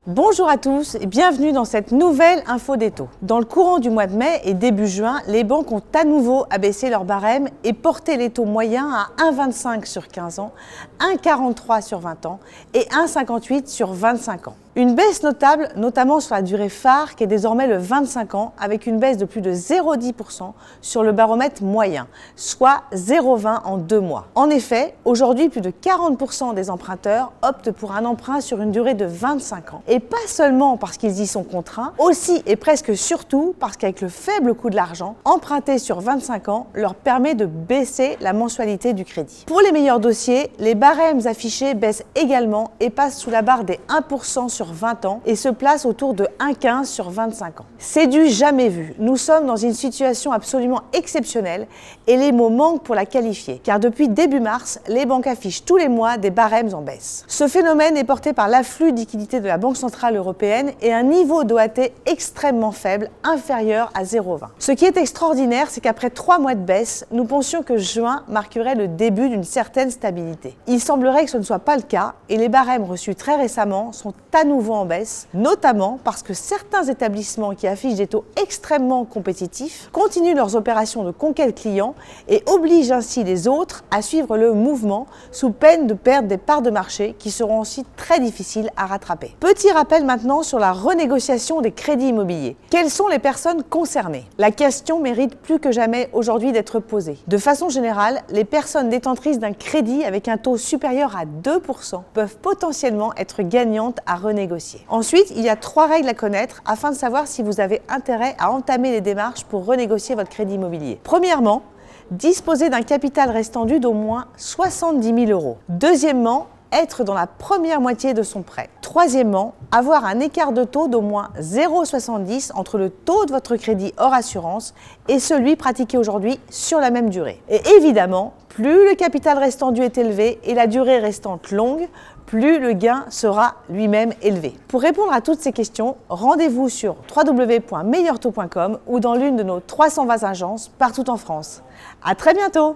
Bonjour à tous et bienvenue dans cette nouvelle info des taux. Dans le courant du mois de mai et début juin, les banques ont à nouveau abaissé leur barème et porté les taux moyens à 1,25 sur 15 ans, 1,43 sur 20 ans et 1,58 sur 25 ans. Une baisse notable, notamment sur la durée phare qui est désormais le 25 ans, avec une baisse de plus de 0,10% sur le baromètre moyen, soit 0,20 en 2 mois. En effet, aujourd'hui, plus de 40% des emprunteurs optent pour un emprunt sur une durée de 25 ans. Et pas seulement parce qu'ils y sont contraints, aussi et presque surtout parce qu'avec le faible coût de l'argent, emprunter sur 25 ans leur permet de baisser la mensualité du crédit. Pour les meilleurs dossiers, les barèmes affichés baissent également et passent sous la barre des 1% sur 20 ans et se place autour de 1,15 sur 25 ans. C'est du jamais vu. Nous sommes dans une situation absolument exceptionnelle et les mots manquent pour la qualifier, car depuis début mars, les banques affichent tous les mois des barèmes en baisse. Ce phénomène est porté par l'afflux de liquidités de la Banque centrale européenne et un niveau d'OAT extrêmement faible, inférieur à 0,20. Ce qui est extraordinaire, c'est qu'après 3 mois de baisse, nous pensions que juin marquerait le début d'une certaine stabilité. Il semblerait que ce ne soit pas le cas et les barèmes reçus très récemment sont à nouveau en baisse, notamment parce que certains établissements qui affichent des taux extrêmement compétitifs continuent leurs opérations de conquête client et obligent ainsi les autres à suivre le mouvement sous peine de perdre des parts de marché qui seront ensuite très difficiles à rattraper. Petit rappel maintenant sur la renégociation des crédits immobiliers. Quelles sont les personnes concernées? La question mérite plus que jamais aujourd'hui d'être posée. De façon générale, les personnes détentrices d'un crédit avec un taux supérieur à 2% peuvent potentiellement être gagnantes à renégocier. Ensuite, il y a 3 règles à connaître afin de savoir si vous avez intérêt à entamer les démarches pour renégocier votre crédit immobilier. Premièrement, disposer d'un capital restant dû d'au moins 70 000 €. Deuxièmement, être dans la première moitié de son prêt. Troisièmement, avoir un écart de taux d'au moins 0,70 entre le taux de votre crédit hors assurance et celui pratiqué aujourd'hui sur la même durée. Et évidemment, plus le capital restant dû est élevé et la durée restante longue, plus le gain sera lui-même élevé. Pour répondre à toutes ces questions, rendez-vous sur www.meilleurtaux.com ou dans l'une de nos 320 agences partout en France. À très bientôt!